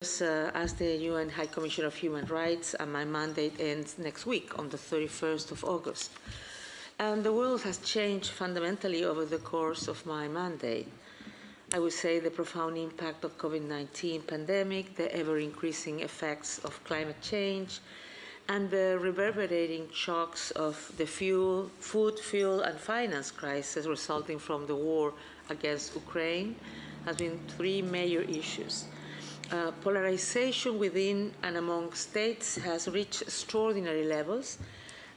As the UN High Commissioner of Human Rights, and my mandate ends next week on the 31st of August. And the world has changed fundamentally over the course of my mandate. I would say the profound impact of COVID-19 pandemic, the ever-increasing effects of climate change, and the reverberating shocks of the food, fuel, and finance crisis resulting from the war against Ukraine has been three major issues. Polarization within and among states has reached extraordinary levels,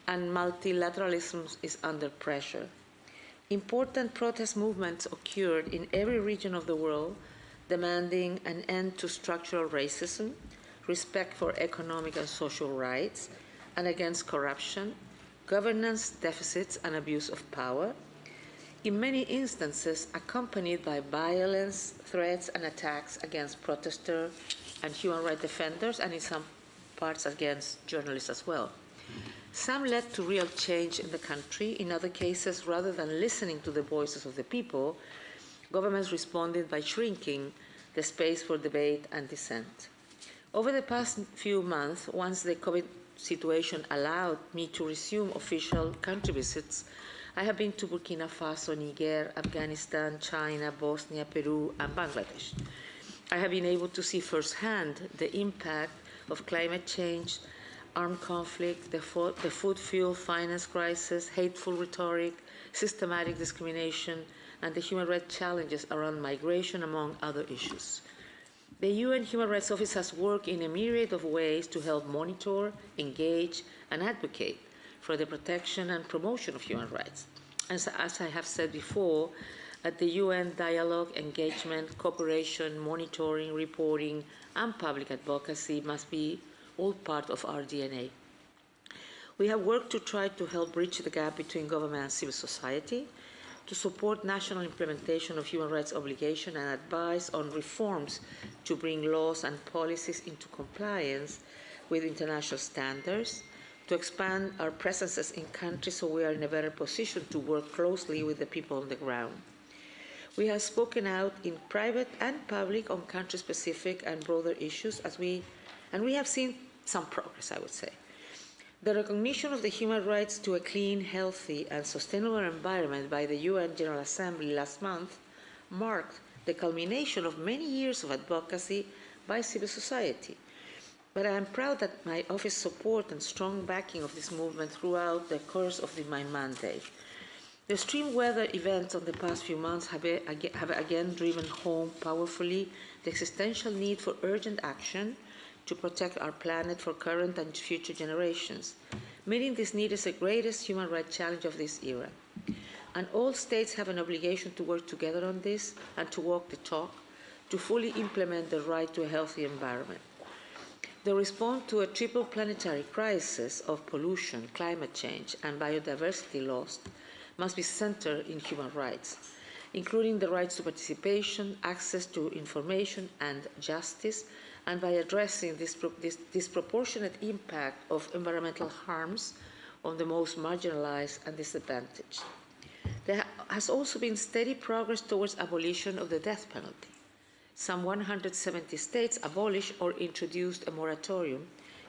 and multilateralism is under pressure. Important protest movements occurred in every region of the world, demanding an end to structural racism, respect for economic and social rights, and against corruption, governance deficits, and abuse of power, in many instances accompanied by violence, threats, and attacks against protesters and human rights defenders, and in some parts against journalists as well. Some led to real change in the country. In other cases, rather than listening to the voices of the people, governments responded by shrinking the space for debate and dissent. Over the past few months, once the COVID situation allowed me to resume official country visits, I have been to Burkina Faso, Niger, Afghanistan, China, Bosnia, Peru, and Bangladesh. I have been able to see firsthand the impact of climate change, armed conflict, the food, fuel, finance crisis, hateful rhetoric, systematic discrimination, and the human rights challenges around migration, among other issues. The UN Human Rights Office has worked in a myriad of ways to help monitor, engage, and advocate for the protection and promotion of human rights. As I have said before, at the UN, dialogue, engagement, cooperation, monitoring, reporting, and public advocacy must be all part of our DNA. We have worked to try to help bridge the gap between government and civil society, to support national implementation of human rights obligations and advise on reforms to bring laws and policies into compliance with international standards, to expand our presences in countries so we are in a better position to work closely with the people on the ground. We have spoken out in private and public on country-specific and broader issues, and we have seen some progress, I would say. The recognition of the human rights to a clean, healthy, and sustainable environment by the UN General Assembly last month marked the culmination of many years of advocacy by civil society. But I am proud that my office support and strong backing of this movement throughout the course of my mandate. The extreme weather events of the past few months have again driven home powerfully the existential need for urgent action to protect our planet for current and future generations. Meeting this need is the greatest human rights challenge of this era. And all states have an obligation to work together on this and to walk the talk, to fully implement the right to a healthy environment. The response to a triple planetary crisis of pollution, climate change, and biodiversity loss must be centered in human rights, including the rights to participation, access to information, and justice, and by addressing this disproportionate impact of environmental harms on the most marginalized and disadvantaged. There has also been steady progress towards abolition of the death penalty. Some 170 states abolished or introduced a moratorium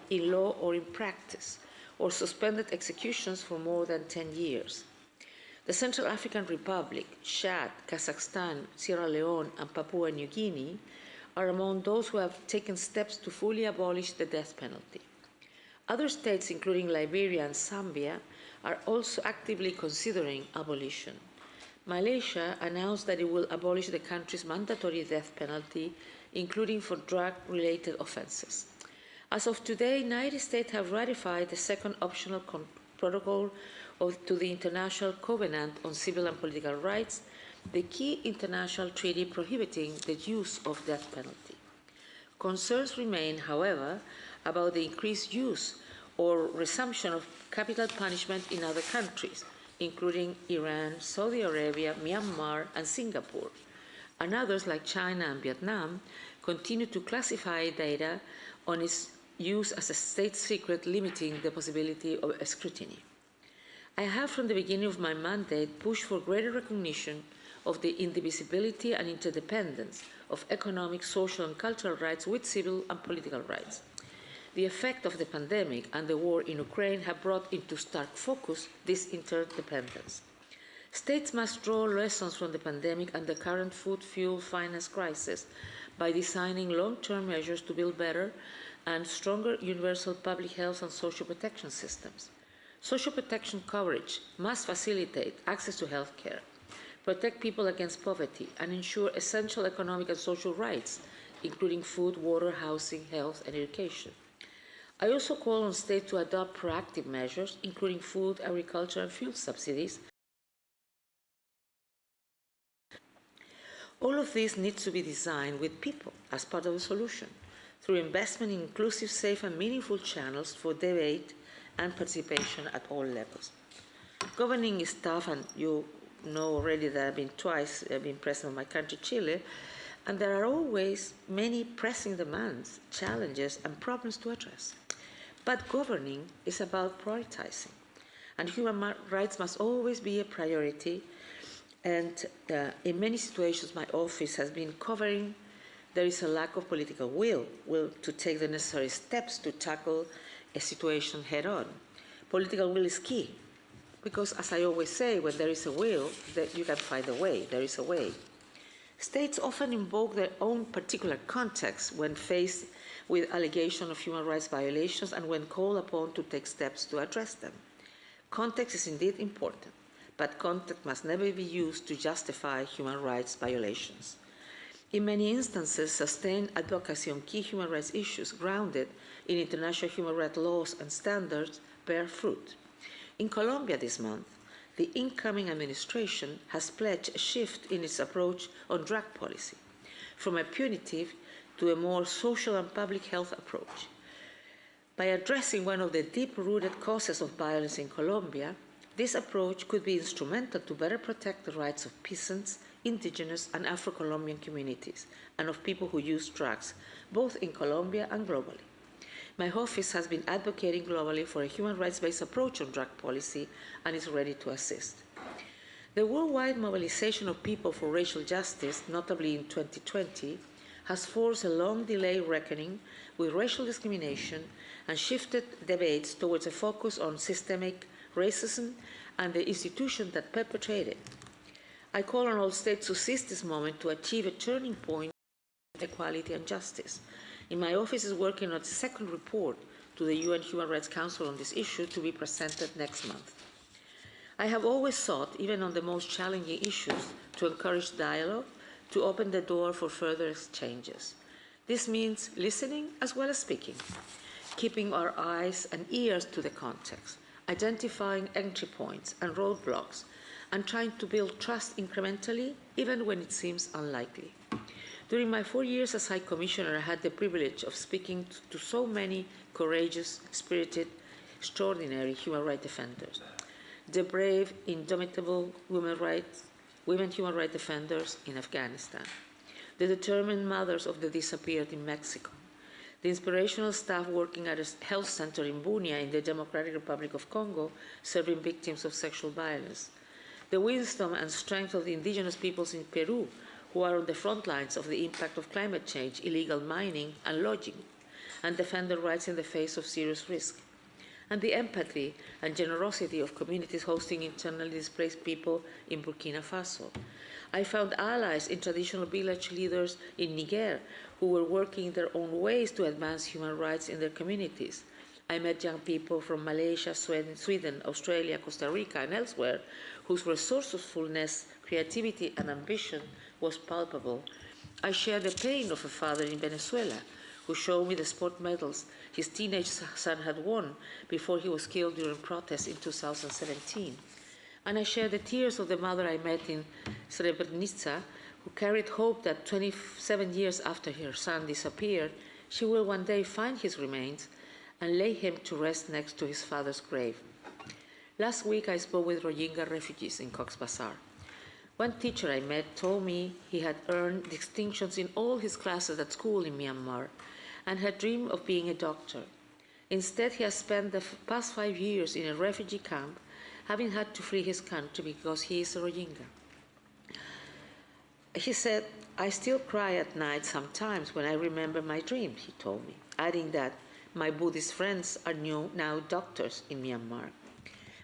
in law or in practice, or suspended executions for more than 10 years. The Central African Republic, Chad, Kazakhstan, Sierra Leone, and Papua New Guinea are among those who have taken steps to fully abolish the death penalty. Other states, including Liberia and Zambia, are also actively considering abolition. Malaysia announced that it will abolish the country's mandatory death penalty, including for drug-related offenses. As of today, 90 states have ratified the second optional protocol to the International Covenant on Civil and Political Rights, the key international treaty prohibiting the use of death penalty. Concerns remain, however, about the increased use or resumption of capital punishment in other countries, including Iran, Saudi Arabia, Myanmar, and Singapore. And others, like China and Vietnam, continue to classify data on its use as a state secret, limiting the possibility of scrutiny. I have, from the beginning of my mandate, pushed for greater recognition of the indivisibility and interdependence of economic, social, and cultural rights with civil and political rights. The effect of the pandemic and the war in Ukraine have brought into stark focus this interdependence. States must draw lessons from the pandemic and the current food, fuel, finance crisis by designing long-term measures to build better and stronger universal public health and social protection systems. Social protection coverage must facilitate access to health care, protect people against poverty, and ensure essential economic and social rights, including food, water, housing, health, and education. I also call on states to adopt proactive measures, including food, agriculture, and fuel subsidies. All of this needs to be designed with people as part of the solution, through investment in inclusive, safe, and meaningful channels for debate and participation at all levels. Governing is tough, and you know already that I've been president of my country, Chile, and there are always many pressing demands, challenges, and problems to address. But governing is about prioritizing, and human rights must always be a priority. And in many situations my office has been covering, there is a lack of political will to take the necessary steps to tackle a situation head on. Political will is key, because as I always say, when there is a will, that you can find a way, there is a way. States often invoke their own particular context when faced with allegations of human rights violations and when called upon to take steps to address them. Context is indeed important, but context must never be used to justify human rights violations. In many instances, sustained advocacy on key human rights issues grounded in international human rights laws and standards bear fruit. In Colombia this month, the incoming administration has pledged a shift in its approach on drug policy, from a punitive to a more social and public health approach. By addressing one of the deep-rooted causes of violence in Colombia, this approach could be instrumental to better protect the rights of peasants, indigenous, and Afro-Colombian communities, and of people who use drugs, both in Colombia and globally. My office has been advocating globally for a human rights-based approach on drug policy and is ready to assist. The worldwide mobilization of people for racial justice, notably in 2020, has forced a long-delayed reckoning with racial discrimination and shifted debates towards a focus on systemic racism and the institutions that perpetrate it. I call on all states to seize this moment to achieve a turning point in equality and justice. In my office is working on a second report to the UN Human Rights Council on this issue to be presented next month. I have always sought, even on the most challenging issues, to encourage dialogue, to open the door for further exchanges. This means listening as well as speaking, keeping our eyes and ears to the context, identifying entry points and roadblocks, and trying to build trust incrementally, even when it seems unlikely. During my 4 years as High Commissioner, I had the privilege of speaking to so many courageous, spirited, extraordinary human rights defenders. The brave, indomitable women human rights defenders in Afghanistan, the determined mothers of the disappeared in Mexico, the inspirational staff working at a health center in Bunia in the Democratic Republic of Congo, serving victims of sexual violence, the wisdom and strength of the indigenous peoples in Peru, who are on the front lines of the impact of climate change, illegal mining, and logging, and defend their rights in the face of serious risk, and the empathy and generosity of communities hosting internally displaced people in Burkina Faso. I found allies in traditional village leaders in Niger who were working in their own ways to advance human rights in their communities. I met young people from Malaysia, Sweden, Australia, Costa Rica, and elsewhere whose resourcefulness, creativity, and ambition was palpable. I shared the pain of a father in Venezuela who showed me the sport medals his teenage son had won before he was killed during protests in 2017. And I shared the tears of the mother I met in Srebrenica, who carried hope that 27 years after her son disappeared, she will one day find his remains and lay him to rest next to his father's grave. Last week I spoke with Rohingya refugees in Cox's Bazar. One teacher I met told me he had earned distinctions in all his classes at school in Myanmar and had dreamed of being a doctor. Instead, he has spent the past 5 years in a refugee camp, having had to flee his country because he is a Rohingya. He said, "I still cry at night sometimes when I remember my dreams," he told me, adding that my Buddhist friends are now doctors in Myanmar.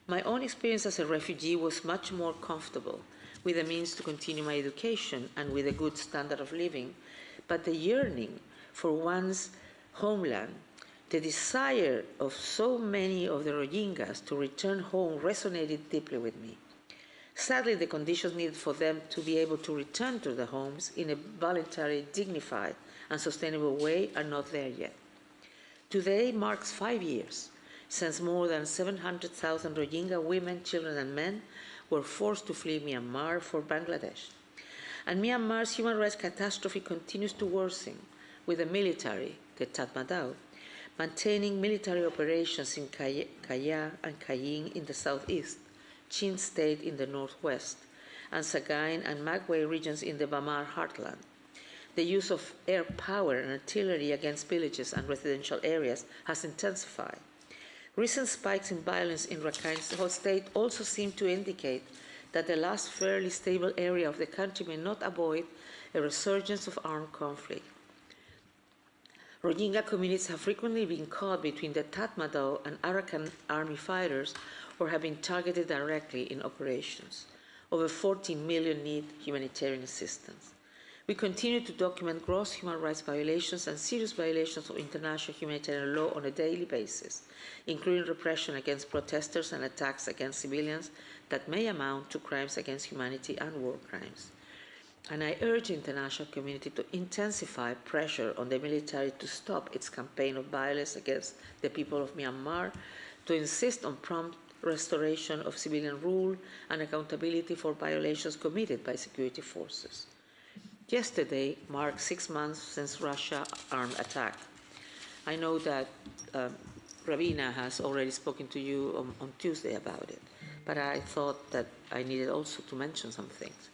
My own experience as a refugee was much more comfortable, with the means to continue my education and with a good standard of living, but the yearning for one's homeland, the desire of so many of the Rohingyas to return home resonated deeply with me. Sadly, the conditions needed for them to be able to return to their homes in a voluntary, dignified, and sustainable way are not there yet. Today marks 5 years since more than 700,000 Rohingya women, children, and men were forced to flee Myanmar for Bangladesh. And Myanmar's human rights catastrophe continues to worsen, with the military, the Tatmadaw, maintaining military operations in Kaya and Kayin in the southeast, Chin State in the northwest, and Sagaing and Magway regions in the Bamar heartland. The use of air power and artillery against villages and residential areas has intensified. Recent spikes in violence in Rakhine State also seem to indicate that the last fairly stable area of the country may not avoid a resurgence of armed conflict. Rohingya communities have frequently been caught between the Tatmadaw and Arakan army fighters or have been targeted directly in operations. Over 40 million need humanitarian assistance. We continue to document gross human rights violations and serious violations of international humanitarian law on a daily basis, including repression against protesters and attacks against civilians that may amount to crimes against humanity and war crimes. And I urge the international community to intensify pressure on the military to stop its campaign of violence against the people of Myanmar, to insist on prompt restoration of civilian rule and accountability for violations committed by security forces. Yesterday marked 6 months since Russia's armed attack. I know that Ravina has already spoken to you on Tuesday about it, but I thought that I needed also to mention some things.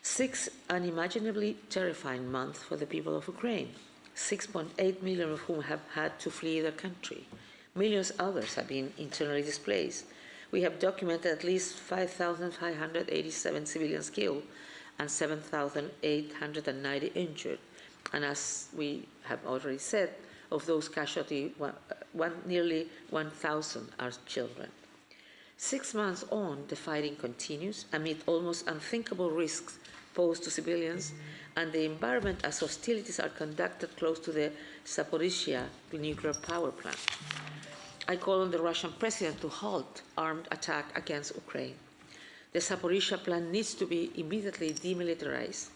6 unimaginably terrifying months for the people of Ukraine, 6.8 million of whom have had to flee their country. Millions others have been internally displaced. We have documented at least 5,587 civilians killed and 7,890 injured. And as we have already said, of those casualties, nearly 1,000 are children. 6 months on, the fighting continues amid almost unthinkable risks posed to civilians and the environment as hostilities are conducted close to the Zaporizhzhia nuclear power plant. I call on the Russian president to halt armed attack against Ukraine. The Zaporizhzhia plant needs to be immediately demilitarized.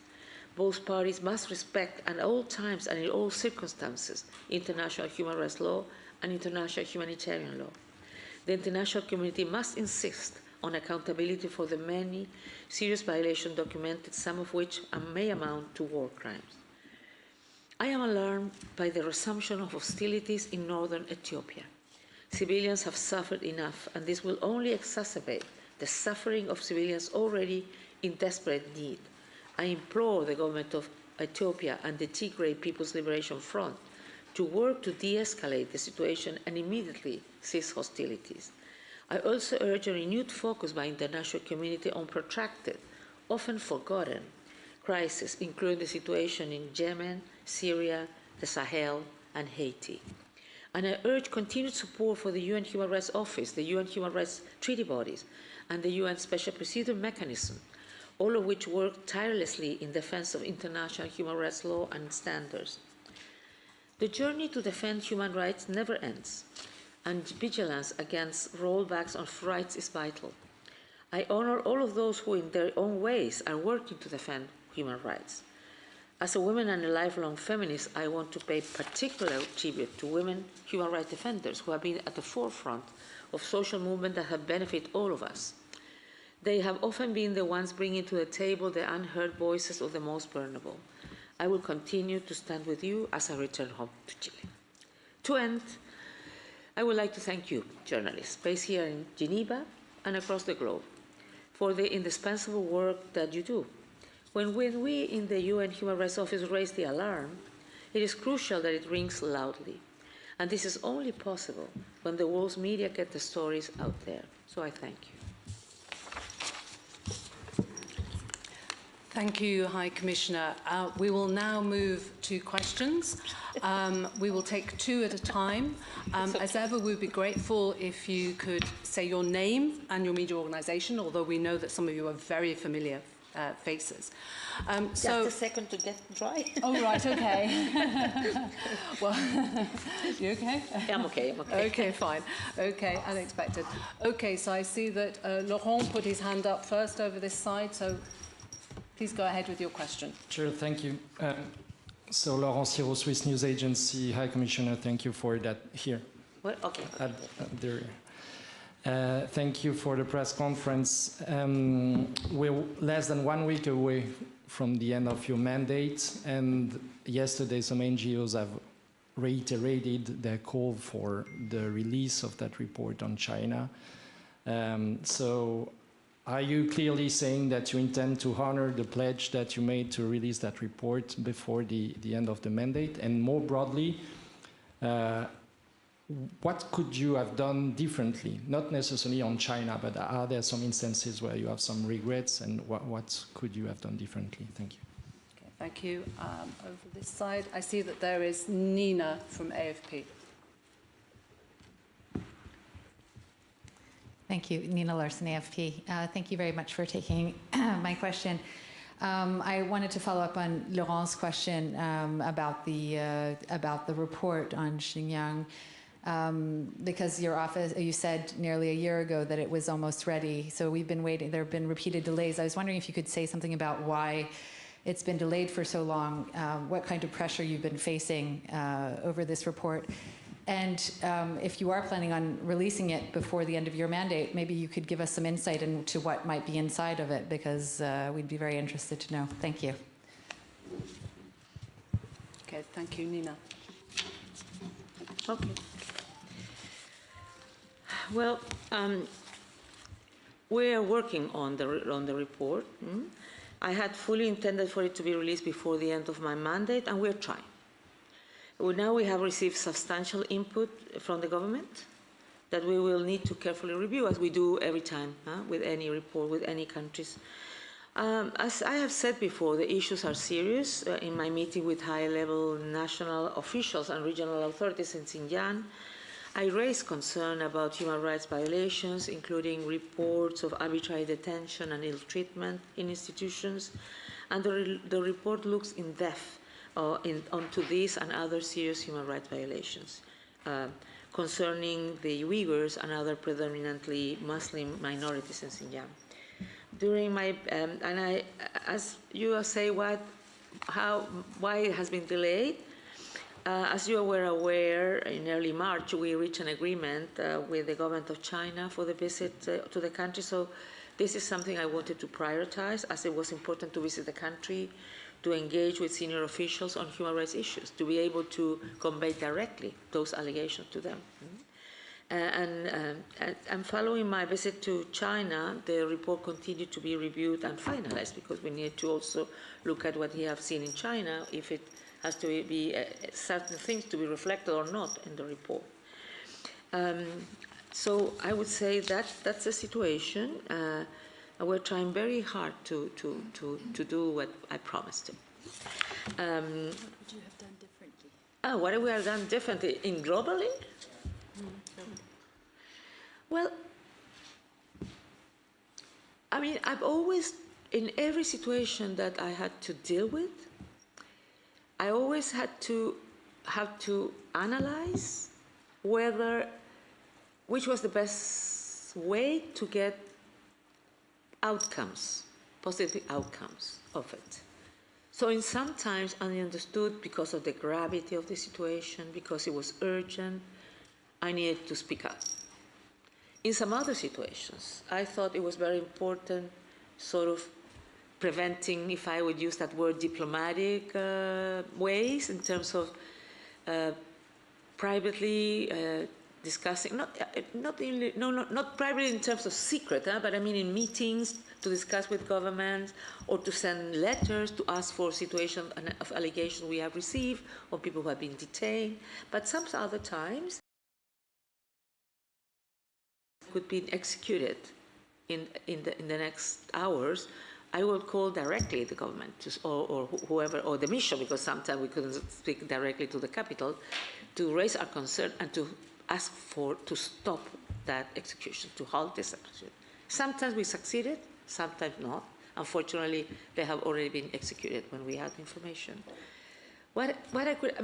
Both parties must respect at all times and in all circumstances international human rights law and international humanitarian law. The international community must insist on accountability for the many serious violations documented, some of which may amount to war crimes. I am alarmed by the resumption of hostilities in northern Ethiopia. Civilians have suffered enough, and this will only exacerbate the suffering of civilians already in desperate need. I implore the government of Ethiopia and the Tigray People's Liberation Front to work to de-escalate the situation and immediately cease hostilities. I also urge a renewed focus by the international community on protracted, often forgotten, crises, including the situation in Yemen, Syria, the Sahel, and Haiti. And I urge continued support for the UN Human Rights Office, the UN Human Rights Treaty bodies, and the UN Special Procedure Mechanism, all of which work tirelessly in defense of international human rights law and standards. The journey to defend human rights never ends, and vigilance against rollbacks of rights is vital. I honor all of those who in their own ways are working to defend human rights. As a woman and a lifelong feminist, I want to pay particular tribute to women human rights defenders who have been at the forefront of social movements that have benefited all of us. They have often been the ones bringing to the table the unheard voices of the most vulnerable. I will continue to stand with you as I return home to Chile. To end, I would like to thank you, journalists, based here in Geneva and across the globe, for the indispensable work that you do. When we in the UN Human Rights Office raise the alarm, it is crucial that it rings loudly. And this is only possible when the world's media get the stories out there. So I thank you. Thank you, High Commissioner. We will now move to questions. We will take two at a time. As ever, we'd be grateful if you could say your name and your media organisation, although we know that some of you are very familiar faces. Just a second to get dry. Oh, right, okay. Well, you okay? I'm okay, I'm okay. Okay, fine. Okay, unexpected. Okay, so I see that Laurent put his hand up first over this side, so please go ahead with your question. Sure, thank you. So Laurent Siro, Swiss News Agency, High Commissioner, thank you for that here. What? Okay. Thank you for the press conference. We're less than 1 week away from the end of your mandate, and yesterday some NGOs have reiterated their call for the release of that report on China. So are you clearly saying that you intend to honor the pledge that you made to release that report before the end of the mandate? And more broadly, what could you have done differently? Not necessarily on China, but are there some instances where you have some regrets, and what could you have done differently? Thank you. Okay, thank you. Over this side, I see that there is Nina from AFP. Thank you, Nina Larson, AFP. Thank you very much for taking my question. I wanted to follow up on Laurent's question about the report on Xinjiang, because your office, you said nearly a year ago that it was almost ready. So we've been waiting. There have been repeated delays. I was wondering if you could say something about why it's been delayed for so long, what kind of pressure you've been facing over this report. And if you are planning on releasing it before the end of your mandate, maybe you could give us some insight into what might be inside of it, because we'd be very interested to know. Thank you. Okay, thank you, Nina. Okay. Well, we are working on the report. I had fully intended for it to be released before the end of my mandate, and we're trying. Well, now we have received substantial input from the government that we will need to carefully review, as we do every time with any report, with any countries. As I have said before, the issues are serious. In my meeting with high-level national officials and regional authorities in Xinjiang, I raised concern about human rights violations, including reports of arbitrary detention and ill treatment in institutions, and the report looks in depth onto these and other serious human rights violations concerning the Uyghurs and other predominantly Muslim minorities in Xinjiang. During my, as you say, why it has been delayed, as you were aware, in early March, we reached an agreement with the government of China for the visit to the country. So this is something I wanted to prioritize, as it was important to visit the country, to engage with senior officials on human rights issues, to be able to convey directly those allegations to them. And following my visit to China, the report continued to be reviewed and finalized, because we need to also look at what we have seen in China, if it has to be certain things to be reflected or not in the report. So I would say that that's the situation. We're trying very hard to do what I promised to. What would you have done differently? What we have done differently in globally? Well, I mean, I've always, in every situation that I had to deal with, I always had to have to analyze which was the best way to get outcomes, positive outcomes of it. So in sometimes I understood, because of the gravity of the situation, because it was urgent, I needed to speak up. In some other situations, I thought it was very important, sort of preventing, if I would use that word, diplomatic ways, in terms of privately discussing, not privately in terms of secret, but I mean in meetings to discuss with governments, or to send letters to ask for situations of allegations we have received, or people who have been detained. But some other times could be executed in the next hours I will call directly the government or whoever, or the mission, because sometimes we couldn't speak directly to the capital, to raise our concern and to ask to stop that execution, to halt this execution. Sometimes we succeeded, sometimes not. Unfortunately, they have already been executed when we had information.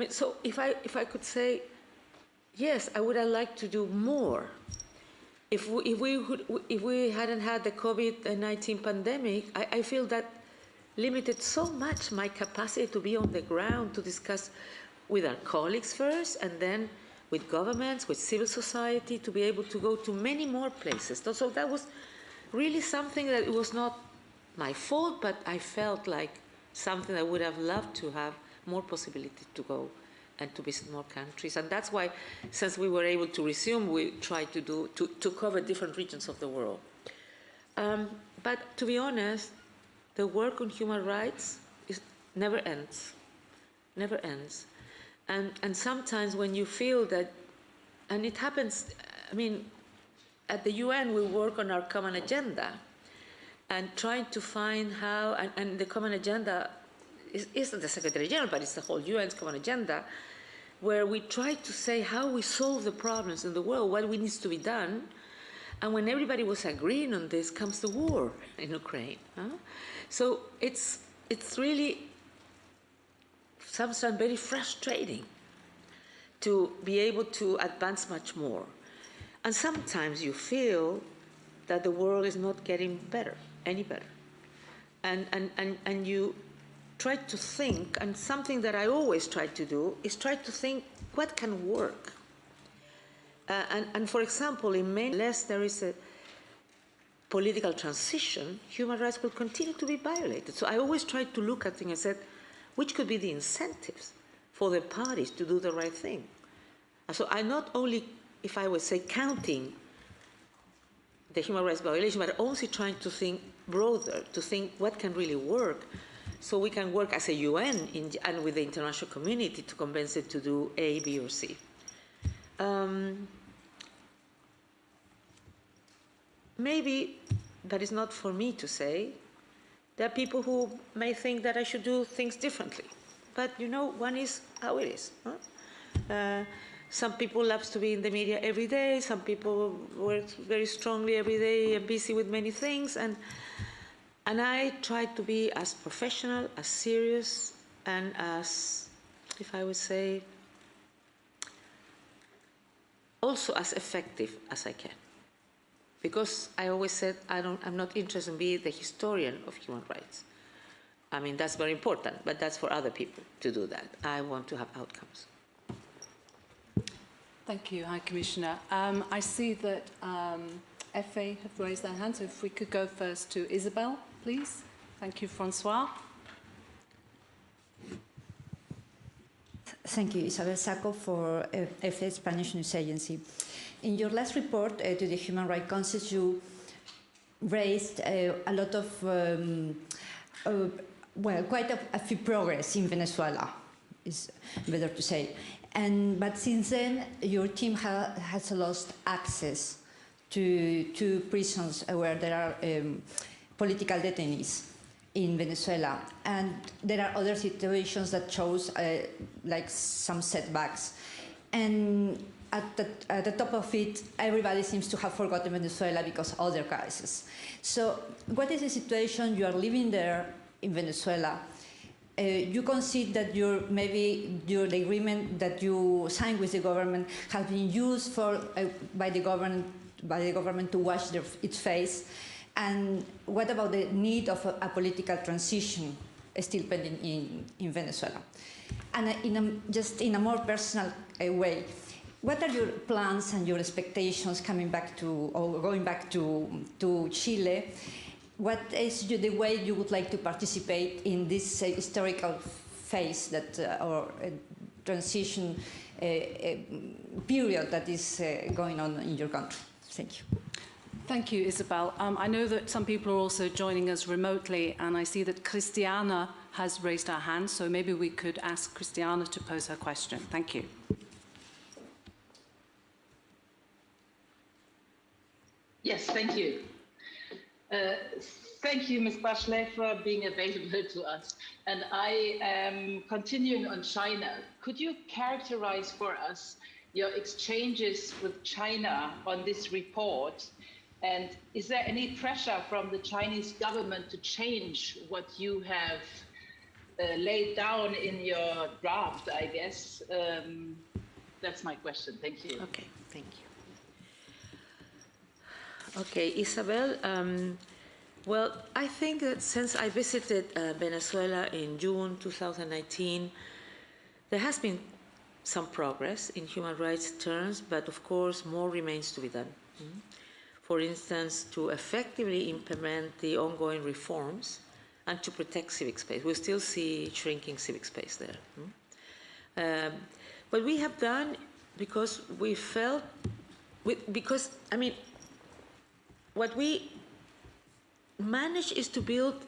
So if I could say, yes, I would have liked to do more. If we hadn't had the COVID-19 pandemic, I feel that limited so much my capacity to be on the ground to discuss with our colleagues first, and then with governments, with civil society, to be able to go to many more places. So that was really something that it was not my fault, but I felt like something I would have loved to have more possibility to go and to visit more countries. And that's why, since we were able to resume, we tried to cover different regions of the world. But to be honest, the work on human rights never ends, never ends. And sometimes when you feel that, and it happens, I mean, at the UN we work on our common agenda and trying to find how, and the common agenda isn't the Secretary General, but it's the whole UN's common agenda, where we try to say how we solve the problems in the world, what needs to be done. And when everybody was agreeing on this, comes the war in Ukraine. So it's really sometimes very frustrating to be able to advance much more. And sometimes you feel that the world is not getting better, any better. And you try to think, and something that I always try to do is try to think what can work. And for example, unless there is a political transition, human rights will continue to be violated. So I always try to look at things and said, which could be the incentives for the parties to do the right thing. And so I not only, if I would say, counting the human rights violation, but also trying to think broader, to think what can really work, so we can work as a UN and with the international community to convince it to do A, B, or C. Maybe that is not for me to say. There are people who may think that I should do things differently. But you know, one is how it is. Huh? Some people love to be in the media every day. Some people work very strongly every day and busy with many things. And I try to be as professional, as serious, and as, if I would say, also as effective as I can. Because I always said I'm not interested in being the historian of human rights. I mean, that's very important, but that's for other people to do that. I want to have outcomes. Thank you, High Commissioner. I see that FA have raised their hand, so if we could go first to Isabel, please. Thank you, Francois. Thank you, Isabel Sacco for FA, Spanish News Agency. In your last report to the Human Rights Council, you raised a lot of, well, quite a few progress in Venezuela, is better to say. But since then, your team has lost access to prisons where there are political detainees in Venezuela. And there are other situations that shows like some setbacks. And at the top of it, everybody seems to have forgotten Venezuela because of other crises. So what is the situation you are living there in Venezuela? You concede that the agreement that you signed with the government has been used for by the government to wash its face. And what about the need of a political transition still pending in Venezuela? And just in a more personal way, what are your plans and your expectations coming back to, or going back to Chile? What is the way you would like to participate in this historical phase that, or transition period that is going on in your country? Thank you. Thank you, Isabel. I know that some people are also joining us remotely, and I see that Christiana has raised her hand, so maybe we could ask Christiana to pose her question. Thank you. Yes, thank you. Thank you, Ms. Bachelet, for being available to us. And I am continuing on China. Could you characterize for us your exchanges with China on this report? And is there any pressure from the Chinese government to change what you have laid down in your draft, I guess? That's my question. Thank you. Okay, thank you. Okay, Isabel, well, I think that since I visited Venezuela in June 2019, there has been some progress in human rights terms, but of course more remains to be done. For instance, to effectively implement the ongoing reforms and to protect civic space. We still see shrinking civic space there. What we have done, because we felt, I mean, what we managed is to build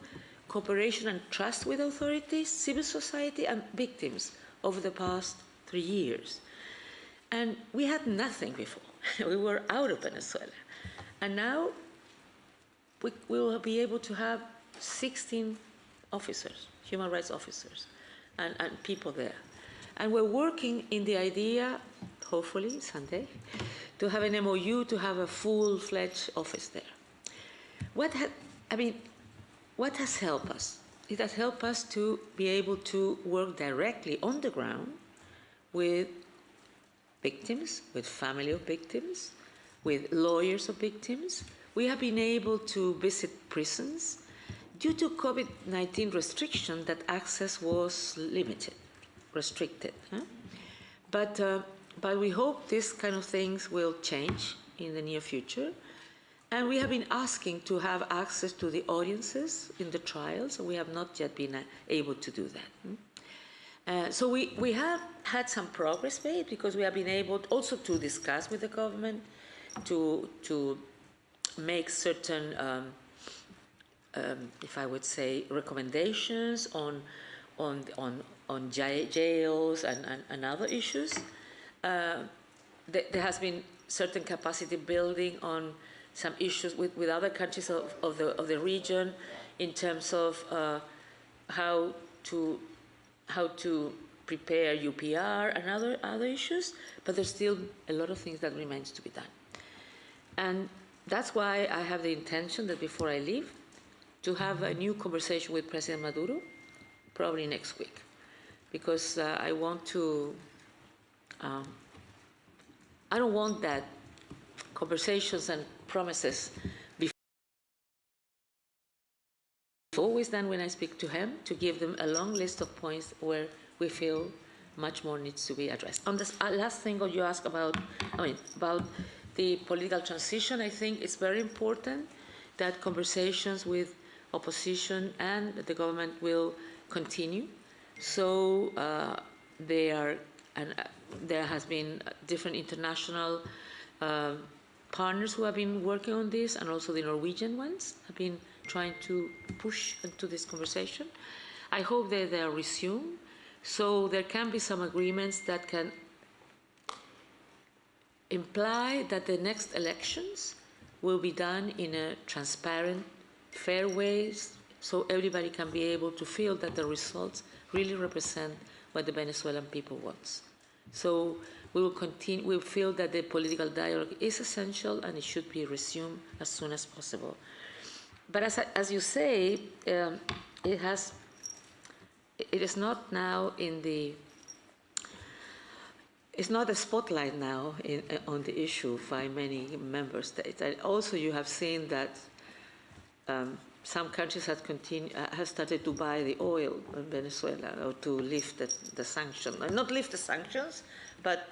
cooperation and trust with authorities, civil society, and victims over the past 3 years. And we had nothing before. We were out of Venezuela. And now we will be able to have 16 officers, human rights officers, and people there. And we're working in the idea, hopefully someday, to have an MOU to have a full-fledged office there. What has helped us? It has helped us to be able to work directly on the ground with victims, with family of victims, with lawyers of victims. We have been able to visit prisons. Due to COVID-19 restriction, that access was limited, restricted. But we hope this kind of things will change in the near future. And we have been asking to have access to the audiences in the trials. We have not yet been able to do that. So we have had some progress made because we have been able also to discuss with the government, to make certain, if I would say, recommendations on jails and other issues. There has been certain capacity building on some issues with other countries of the region in terms of how to prepare UPR and other issues, but there's still a lot of things that remains to be done. And that's why I have the intention that before I leave, to have a new conversation with President Maduro, probably next week, because I want to, I don't want that conversations and promises before always done when I speak to him, to give them a long list of points where we feel much more needs to be addressed. On this last thing you asked about, about the political transition, I think it's very important that conversations with opposition and the government will continue. So there has been different international partners who have been working on this, and also the Norwegian ones have been trying to push into this conversation. I hope that they are resumed, so there can be some agreements that can imply that the next elections will be done in a transparent, fair way, so everybody can be able to feel that the results really represent what the Venezuelan people wants. So we will continue, we feel that the political dialogue is essential and it should be resumed as soon as possible. But as you say, it is not now in the, it's not a spotlight now on the issue by many member states. And also you have seen that some countries have started to buy the oil in Venezuela, or to lift the sanctions. Not lift the sanctions, but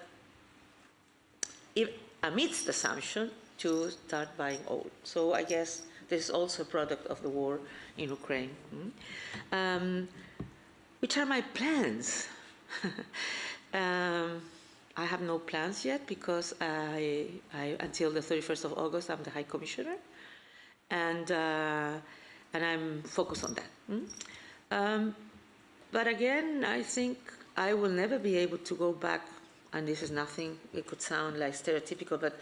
amidst the sanction, to start buying oil. So I guess this is also a product of the war in Ukraine. Which are my plans? I have no plans yet, because until the 31st of August, I'm the High Commissioner, and I'm focused on that. But again, I think I will never be able to go back, and this is nothing, it could sound like stereotypical, but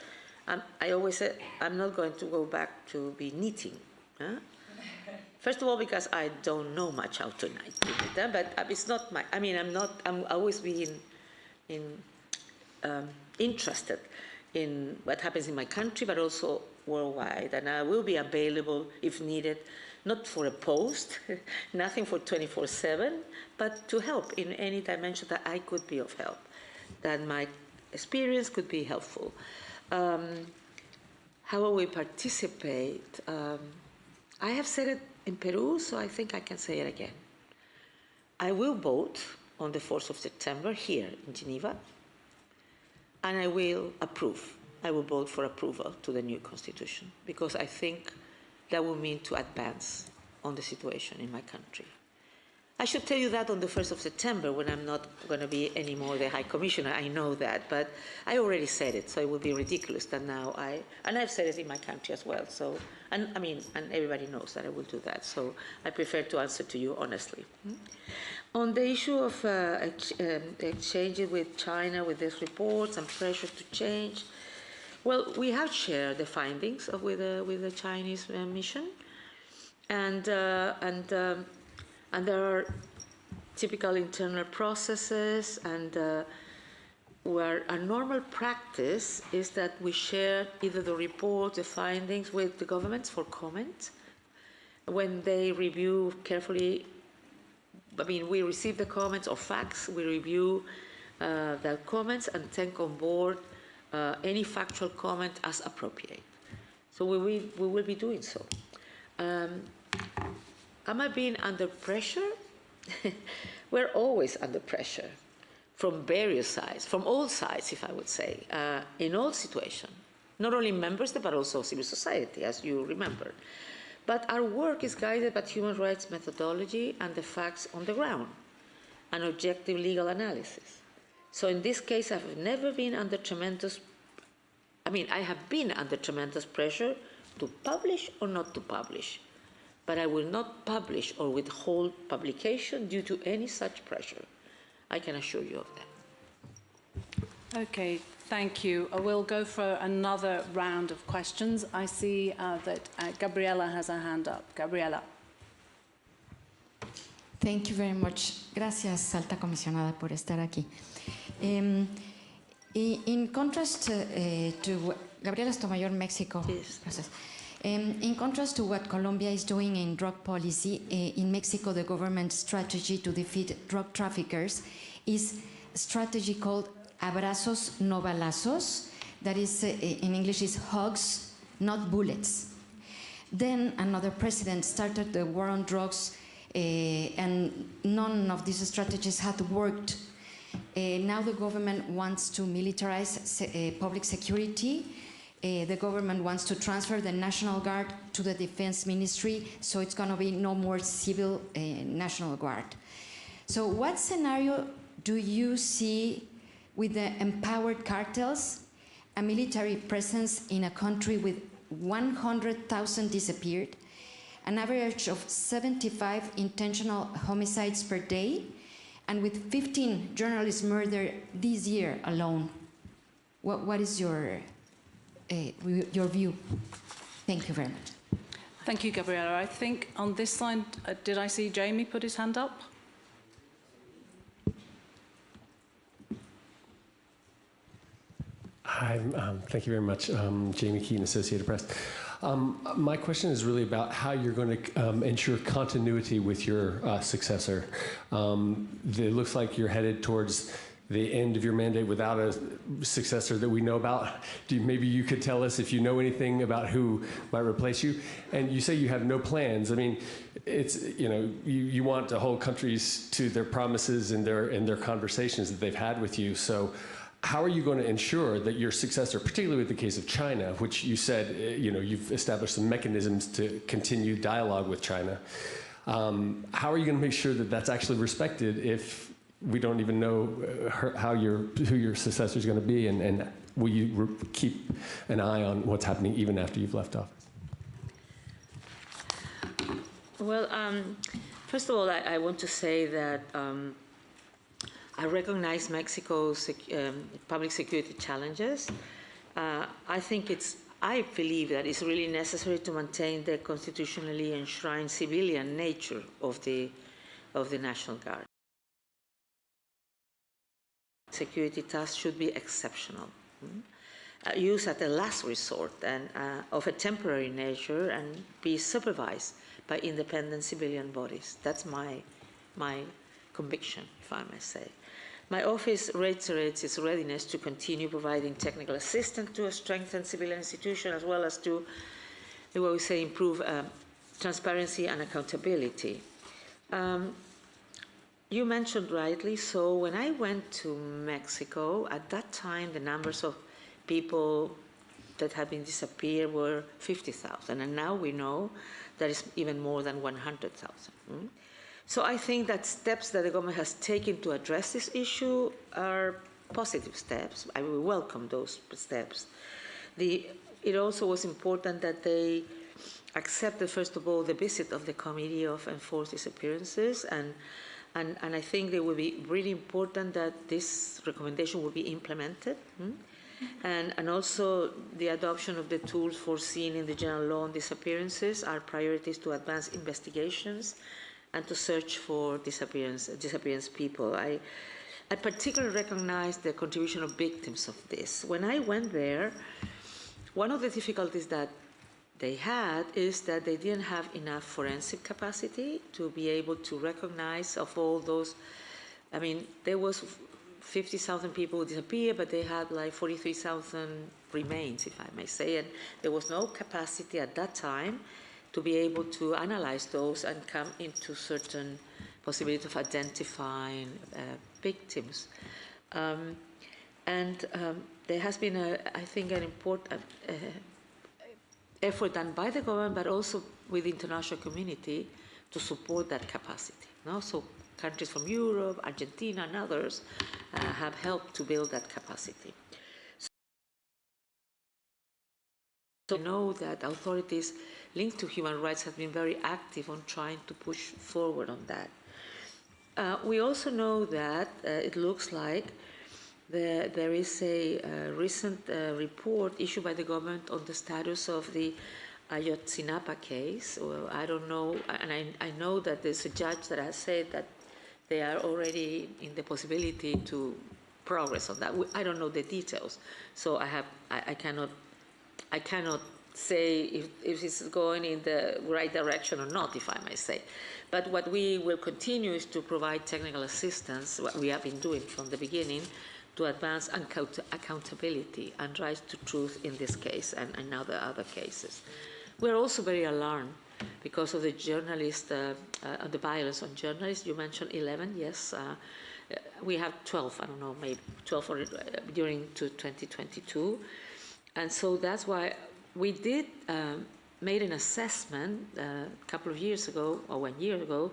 I always said I'm not going to go back to be knitting Huh? First of all, because I don't know much how to navigate, but it's not my. I mean, I'm always being interested in what happens in my country, but also worldwide, and I will be available if needed, not for a post, nothing for 24/7, but to help in any dimension that I could be of help, that my experience could be helpful. How will we participate? I have said it in Peru, so I think I can say it again. I will vote on the 4th of September here in Geneva, and I will approve. I will vote for approval to the new constitution, because I think that will mean to advance on the situation in my country. I should tell you that on the 1st of September, when I'm not going to be anymore the High Commissioner. I know that, but I already said it, so it would be ridiculous that now and I've said it in my country as well, so, and everybody knows that I will do that, so I prefer to answer to you honestly. On the issue of exchanges with China, with these reports and pressure to change, well, we have shared the findings with the Chinese mission, and there are typical internal processes, and where a normal practice is that we share either the report, the findings with the governments for comment. When they review carefully, we receive the comments or facts, we review the comments and take on board any factual comment as appropriate. So we will be doing so. Am I being under pressure? We're always under pressure from various sides, from all sides, if I would say, in all situations. Not only member states, but also civil society, as you remember. But our work is guided by human rights methodology and the facts on the ground, and objective legal analysis. So in this case, I've never been under tremendous, I have been under tremendous pressure to publish or not to publish. But I will not publish or withhold publication due to any such pressure. I can assure you of that. Okay, thank you. I will go for another round of questions. I see that Gabriela has her hand up. Gabriela. Thank you very much. Gracias, Alta Comisionada, por estar aquí. In contrast to Gabriela Stomayor, Mexico. Yes. In contrast to what Colombia is doing in drug policy, in Mexico, the government's strategy to defeat drug traffickers is a strategy called abrazos no balazos, that is, in English, is hugs, not bullets. Then another president started the war on drugs, and none of these strategies had worked. Now the government wants to militarize public security. The government wants to transfer the National Guard to the Defense Ministry, so it's going to be no more civil National Guard. So what scenario do you see with the empowered cartels, a military presence in a country with 100,000 disappeared, an average of 75 intentional homicides per day, and with 15 journalists murdered this year alone? What is your view? Thank you very much. Thank you, Gabriela. I think on this line, did I see Jamie put his hand up? Hi, thank you very much. Jamie Keaton, Associated Press. My question is really about how you're going to ensure continuity with your successor. It looks like you're headed towards the end of your mandate without a successor that we know about. Maybe you could tell us if you know anything about who might replace you. And you say you have no plans. I mean, it's, you want to hold countries to their promises and their conversations that they've had with you. So how are you going to ensure that your successor, particularly with the case of China, which you said, you've established some mechanisms to continue dialogue with China. How are you going to make sure that that's actually respected if we don't even know who your successor is going to be, and will you keep an eye on what's happening even after you've left office? Well, first of all, I want to say that I recognize Mexico's public security challenges. I think it's I believe that it's really necessary to maintain the constitutionally enshrined civilian nature of the National Guard. Security tasks should be exceptional, used at a last resort and of a temporary nature, and be supervised by independent civilian bodies. That's my conviction, if I may say. My office reiterates its readiness to continue providing technical assistance to a strengthened civilian institution, as well as to, what we say, improve transparency and accountability. You mentioned rightly so, when I went to Mexico, at that time the numbers of people that had been disappeared were 50,000, and now we know that it's even more than 100,000. So I think that steps that the government has taken to address this issue are positive steps. I will welcome those steps. It also was important that they accepted, first of all, the visit of the Committee of Enforced Disappearances, and I think it will be really important that this recommendation will be implemented. And also the adoption of the tools foreseen in the general law on disappearances are priorities to advance investigations and to search for disappearance people. I particularly recognize the contribution of victims of this. When I went there, one of the difficulties that they had is that they didn't have enough forensic capacity to be able to recognize of all those. I mean, there was 50,000 people who disappeared, but they had like 43,000 remains, if I may say, and there was no capacity at that time to be able to analyze those and come into certain possibility of identifying victims. There has been, I think, an important effort done by the government, but also with the international community to support that capacity. No? So countries from Europe, Argentina, and others have helped to build that capacity. So I know that authorities linked to human rights have been very active on trying to push forward on that. We also know that it looks like there is a recent report issued by the government on the status of the Ayotzinapa case. Well, I don't know, and I know that there's a judge that has said that they are already in the possibility to progress on that. I don't know the details, so I cannot say if it's going in the right direction or not, if I may say. But what we will continue is to provide technical assistance, what we have been doing from the beginning, to advance accountability and rise to truth in this case and now the other cases. We're also very alarmed because of the journalists, the violence on journalists. You mentioned 11, yes. We have 12, I don't know, maybe 12 or, during 2022. And so that's why we did made an assessment a couple of years ago, or 1 year ago,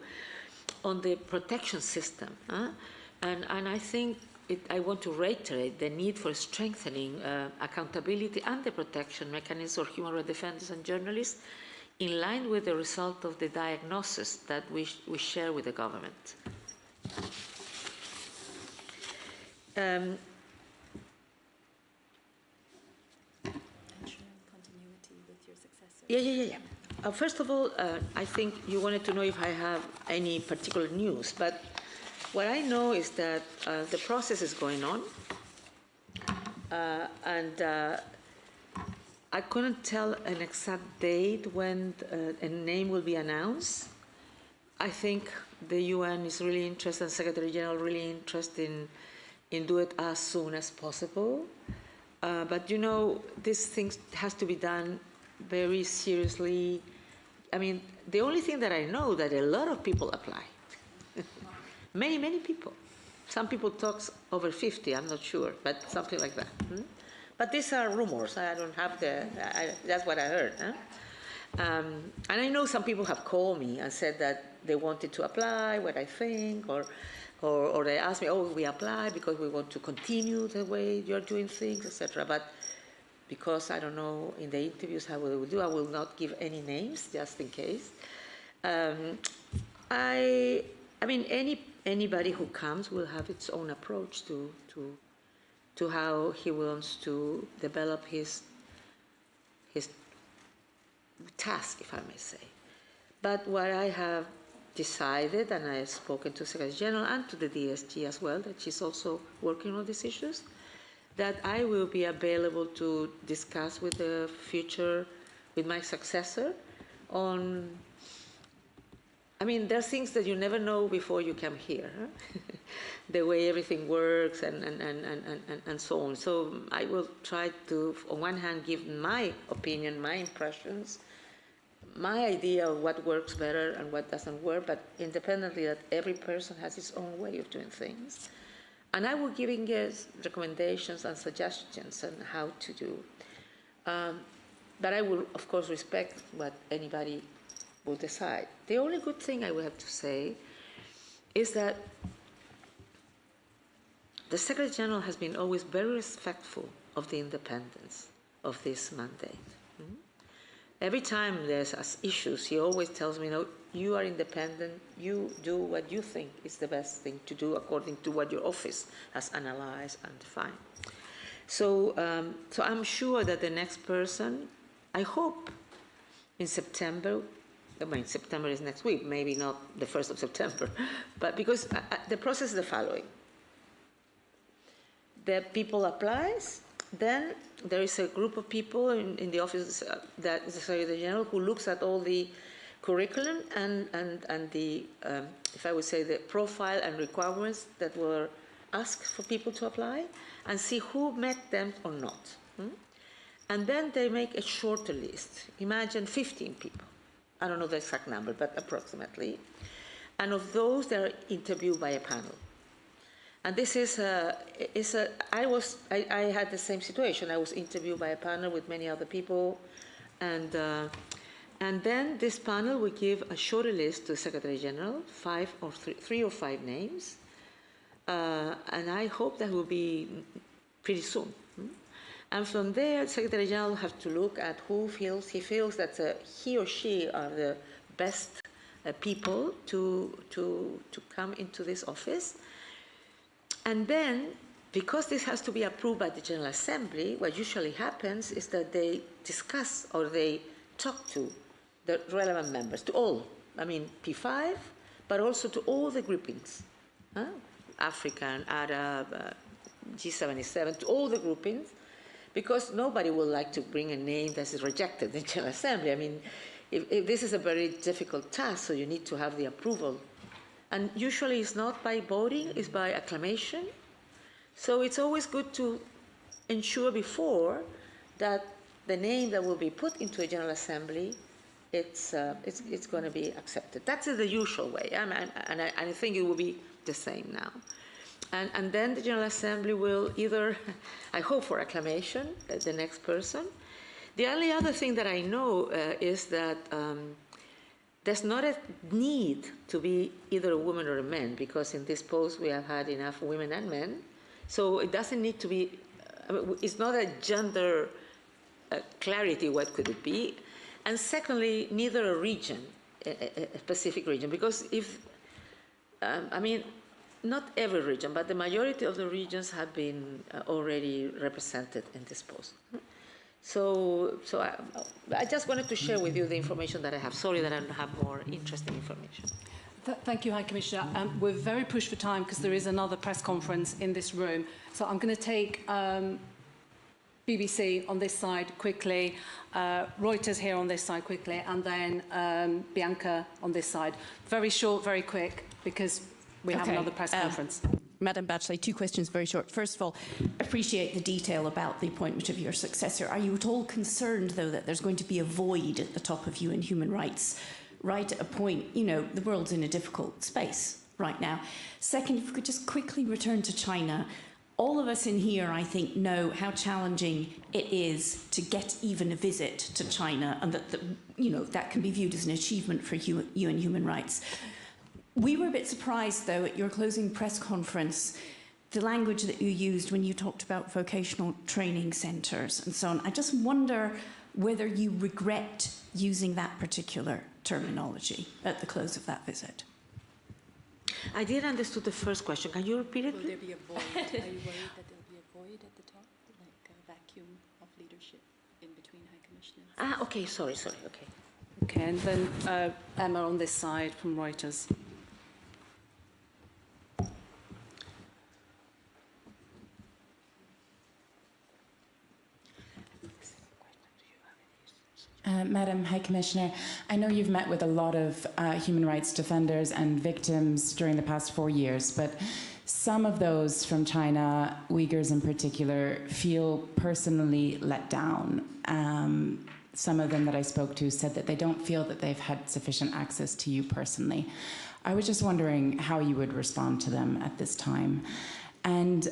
on the protection system. And I think I want to reiterate the need for strengthening accountability and the protection mechanisms for human rights defenders and journalists in line with the result of the diagnosis that we share with the government. Ensuring continuity with your successor. Yeah. First of all, I think you wanted to know if I have any particular news, but what I know is that the process is going on, and I couldn't tell an exact date when a name will be announced. I think the UN is really interested, and Secretary General really interested in doing it as soon as possible. But you know, this thing has to be done very seriously. I mean, the only thing that I know that a lot of people apply. Many people. Some people talk over 50, I'm not sure, but something like that. But these are rumors. I don't have that's what I heard. And I know some people have called me and said that they wanted to apply, what I think, or they asked me, oh, we apply because we want to continue the way you're doing things, etc. But because I don't know in the interviews how we will do, I will not give any names just in case. I mean, anybody who comes will have its own approach to how he wants to develop his his task, if I may say. But what I have decided, and I have spoken to Secretary General and to the DSG as well, that she's also working on these issues, that I will be available to discuss with with my successor on, I mean, there are things that you never know before you come here, huh? The way everything works and so on. So I will try to, on one hand, give my opinion, my impressions, my idea of what works better and what doesn't work, but independently that every person has his own way of doing things. And I will give recommendations and suggestions on how to do. But I will, of course, respect what anybody will decide. The only good thing I will have to say is that the Secretary General has been always very respectful of the independence of this mandate. Every time there's issues, he always tells me, no, you are independent, you do what you think is the best thing to do according to what your office has analyzed and defined. So, so I'm sure that the next person, I hope in September, I mean, September is next week, maybe not the 1st of September, but because the process is the following. The people applies, then there is a group of people in the office that is the Secretary General who looks at all the curriculum and the, if I would say, the profile and requirements that were asked for people to apply and see who met them or not. And then they make a shorter list. Imagine 15 people. I don't know the exact number, but approximately. And of those, they are interviewed by a panel. And this I had the same situation. I was interviewed by a panel with many other people, and then this panel will give a shorter list to the Secretary General, three or five names, and I hope that will be pretty soon. And from there, Secretary General has to look at who he feels that he or she are the best people to come into this office. And then, because this has to be approved by the General Assembly, what usually happens is that they discuss or they talk to the relevant members, to all, I mean P5, but also to all the groupings, African, Arab, G77, to all the groupings, because nobody would like to bring a name that is rejected in the General Assembly. I mean, if this is a very difficult task, so you need to have the approval. And usually it's not by voting, it's by acclamation. So it's always good to ensure before that the name that will be put into a General Assembly, it's going to be accepted. That's the usual way, and I think it will be the same now. And then the General Assembly will either, I hope for acclamation, the next person. The only other thing that I know is that there's not a need to be either a woman or a man, because in this post we have had enough women and men. So it doesn't need to be, it's not a gender clarity, what could it be? And secondly, neither a region, a specific region, because if, I mean, not every region, but the majority of the regions have been already represented in this post. So I just wanted to share with you the information that I have. Sorry that I don't have more interesting information. Thank you, High Commissioner. We're very pushed for time because there is another press conference in this room. So I'm going to take BBC on this side quickly, Reuters here on this side quickly, and then Bianca on this side. Very short, very quick, because we have another press conference. Madam Bachelet, two questions very short. First of all, appreciate the detail about the appointment of your successor. Are you at all concerned, though, that there's going to be a void at the top of UN human rights right at a point, you know, the world's in a difficult space right now? Second, if we could just quickly return to China. All of us in here, I think, know how challenging it is to get even a visit to China, and that you know, that can be viewed as an achievement for UN human rights. We were a bit surprised, though, at your closing press conference, the language that you used when you talked about vocational training centres and so on. I just wonder whether you regret using that particular terminology at the close of that visit. I didn't understand the first question. Can you repeat it? Will there be a void? Are you worried that there'll be a void at the top, like a vacuum of leadership? in between High Commissioners. Ah, okay, sorry, okay. Okay, and then Emma on this side from Reuters. Madam High Commissioner, I know you've met with a lot of human rights defenders and victims during the past 4 years, but some of those from China, Uyghurs in particular, feel personally let down. Some of them that I spoke to said that they don't feel that they've had sufficient access to you personally. I was just wondering how you would respond to them at this time. And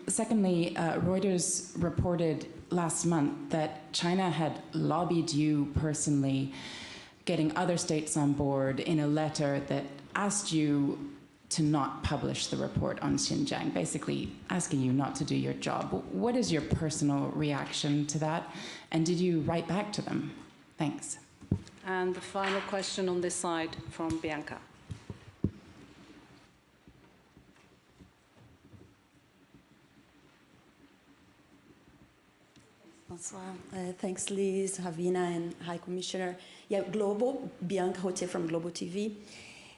secondly, Reuters reported last month that China had lobbied you personally, getting other states on board in a letter that asked you to not publish the report on Xinjiang, basically asking you not to do your job. What is your personal reaction to that? And did you write back to them? Thanks. And the final question on this side from Bianca. Bonsoir. Thanks, Liz, Havina, and High Commissioner. Yeah, Globo, Bianca Rotier from Globo TV.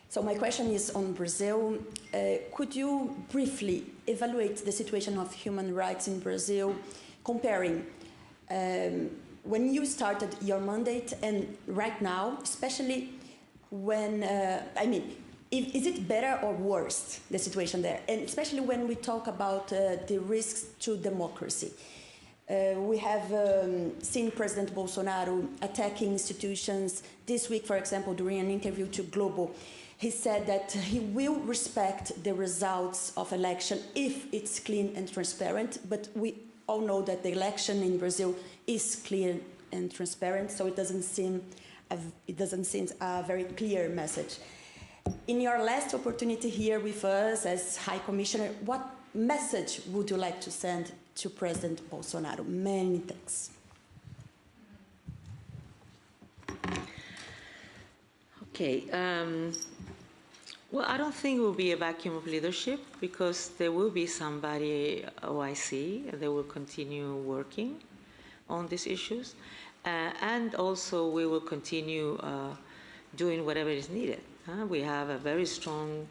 So my question is on Brazil. Could you briefly evaluate the situation of human rights in Brazil, comparing when you started your mandate and right now, especially when, is it better or worse, the situation there? And especially when we talk about the risks to democracy. We have seen President Bolsonaro attacking institutions. This week, for example, during an interview to Globo, he said that he will respect the results of election if it's clean and transparent, but we all know that the election in Brazil is clear and transparent, so it doesn't seem a very clear message. In your last opportunity here with us as High Commissioner, what message would you like to send to President Bolsonaro? Many thanks. Okay. Well, I don't think it will be a vacuum of leadership because there will be somebody OIC and they will continue working on these issues. And also we will continue doing whatever is needed. We have a very strong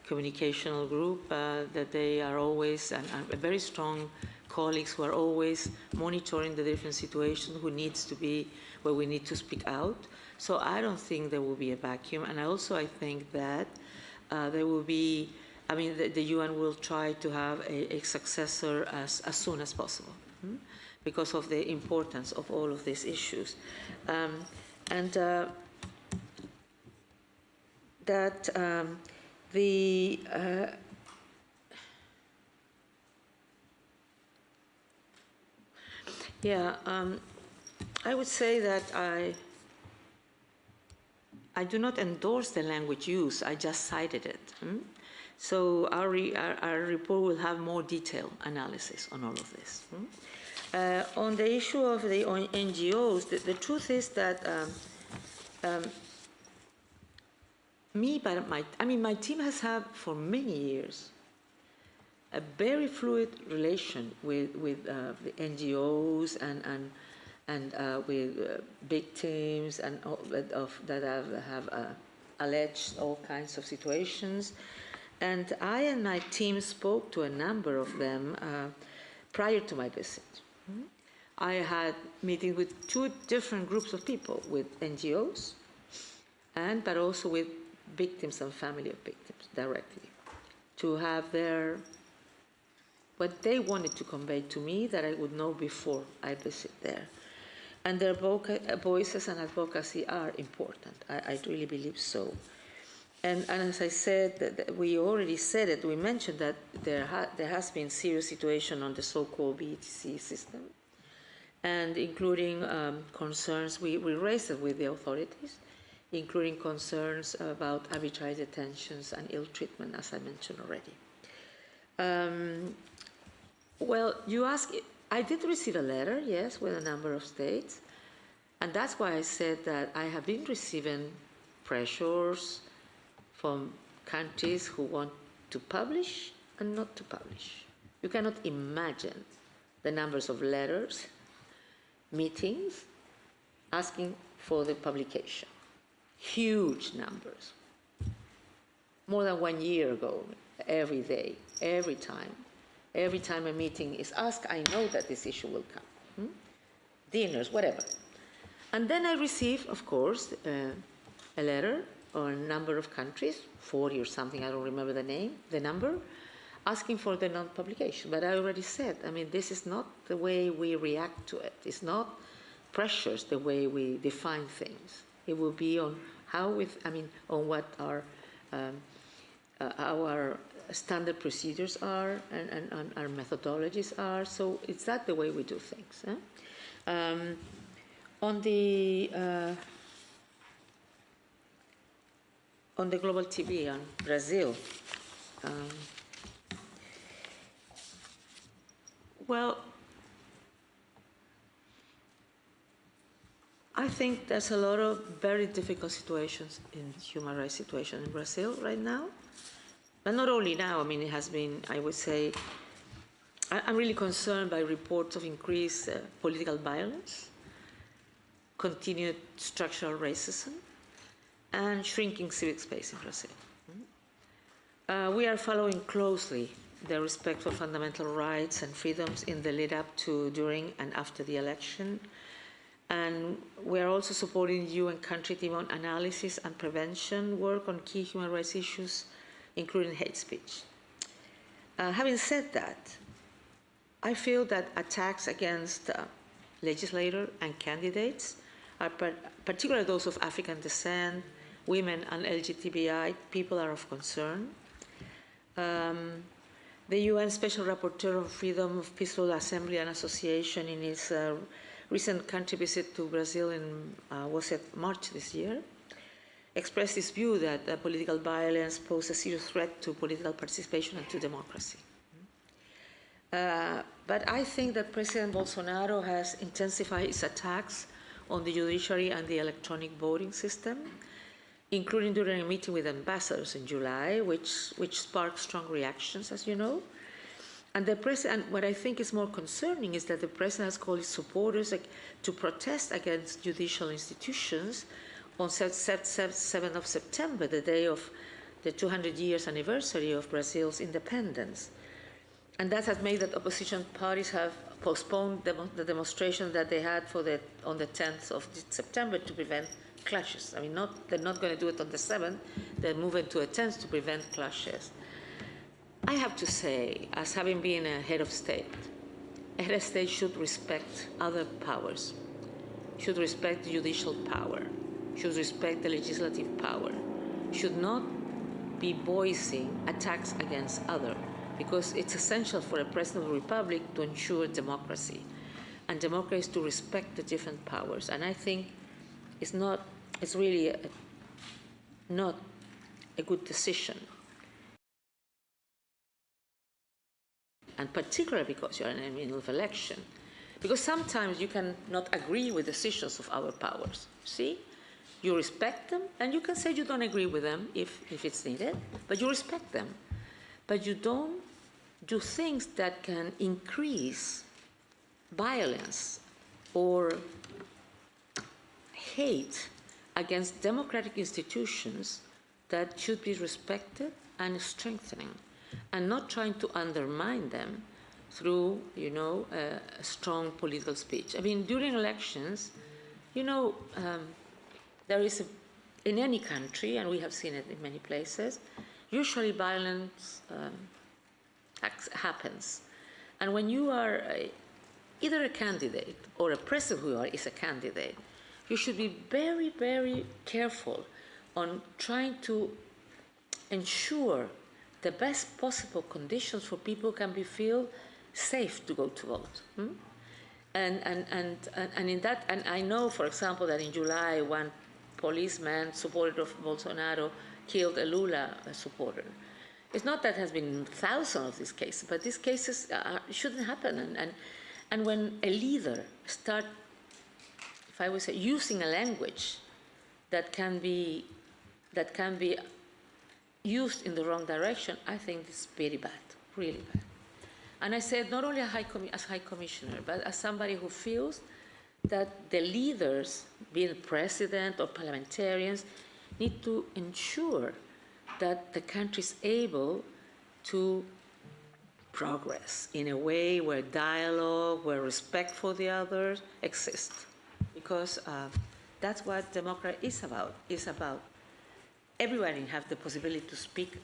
communicational group that they are always, and very strong colleagues who are always monitoring the different situations, who needs to be, where we need to speak out. So I don't think there will be a vacuum. And I think that there will be, the UN will try to have a successor as soon as possible because of the importance of all of these issues. I would say that I do not endorse the language used, I just cited it. So our report will have more detailed analysis on all of this. On the issue of the NGOs, the truth is that my team has had for many years a very fluid relation with the NGOs and with victims and that have alleged all kinds of situations. And I and my team spoke to a number of them prior to my visit. I had meetings with 2 different groups of people, with NGOs, but also with victims and family of victims directly, to have what they wanted to convey to me that I would know before I visit there. And their voices and advocacy are important. I really believe so. And as I said, we already said it, we mentioned that there has been serious situation on the so-called BETC system, and including concerns, we raised it with the authorities, including concerns about arbitrary detentions and ill treatment, as I mentioned already. Well, you asked, I did receive a letter, yes, with a number of states, and that's why I said that I have been receiving pressures from countries who want to publish and not to publish. You cannot imagine the numbers of letters meetings asking for the publication. Huge numbers. More than 1 year ago, every day, every time a meeting is asked, I know that this issue will come. Dinners, whatever. And then I receive, of course, a letter or a number of countries, 40 or something, I don't remember the number, asking for the non-publication. But I already said, I mean, this is not the way we react to it. It's not pressures the way we define things. It will be on how on what our standard procedures are and our methodologies are. So it's that the way we do things. On the global TV on Brazil, well, I think there's a lot of very difficult situations in human rights situation in Brazil right now. But not only now, I mean, it has been, I would say, I'm really concerned by reports of increased political violence, continued structural racism, and shrinking civic space in Brazil. We are following closely the respect for fundamental rights and freedoms in the lead up to, during, and after the election. And we are also supporting UN country team on analysis and prevention work on key human rights issues, including hate speech. Having said that, I feel that attacks against legislators and candidates, particularly those of African descent, women and LGBTI people, are of concern. The UN Special Rapporteur on Freedom of Peaceful Assembly and Association in his recent country visit to Brazil in, was it March this year, expressed his view that political violence poses a serious threat to political participation and to democracy. But I think that President Bolsonaro has intensified his attacks on the judiciary and the electronic voting system, including during a meeting with ambassadors in July, which sparked strong reactions, as you know. And the president, what I think is more concerning is that the president has called his supporters to protest against judicial institutions on 7th of September, the day of the 200 years anniversary of Brazil's independence. And that has made that opposition parties have postponed the demonstration that they had on the 10th of September to prevent clashes. I mean, they're not going to do it on the 7th, they're moving to a 10th to prevent clashes. I have to say, as having been a head of state should respect other powers, should respect the judicial power, should respect the legislative power, should not be voicing attacks against others, because it's essential for a president of the republic to ensure democracy. And democracy is to respect the different powers. And I think it's really not a good decision. And particularly because you're in the middle of election. Because sometimes you can not agree with decisions of our powers. See? You respect them, and you can say you don't agree with them if it's needed, but you respect them. But you don't do things that can increase violence or hate against democratic institutions that should be respected and strengthening, and not trying to undermine them through, strong political speech. I mean, during elections, there is, in any country, and we have seen it in many places, usually violence happens. And when you are either a candidate or a president who is a candidate, you should be very, very careful on trying to ensure the best possible conditions for people who can feel safe to go to vote. And in that, and I know, for example, that in July, one policeman, supporter of Bolsonaro, killed a Lula supporter. It's not that there has been thousands of these cases, but these cases shouldn't happen. And when a leader starts, if I would say, using a language that can be used in the wrong direction, I think it's very bad, really bad. And I said not only as High Commissioner, but as somebody who feels that the leaders, be it president or parliamentarians, need to ensure that the country is able to progress in a way where dialogue, where respect for the others exists. Because that's what democracy is about. It's about everybody have the possibility to speak,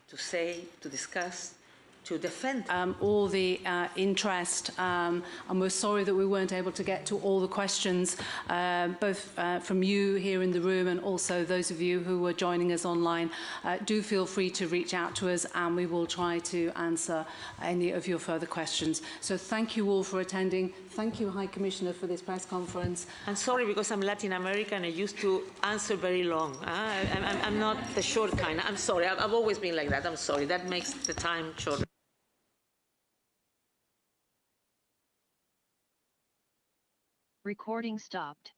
to say, to discuss, to defend. All the interest, and we're sorry that we weren't able to get to all the questions, both from you here in the room and also those of you who were joining us online. Do feel free to reach out to us and we will try to answer any of your further questions. So thank you all for attending. Thank you, High Commissioner, for this press conference. I'm sorry because I'm Latin American. I used to answer very long. I'm not the short kind. I'm sorry. I've always been like that. I'm sorry. That makes the time shorter. Recording stopped.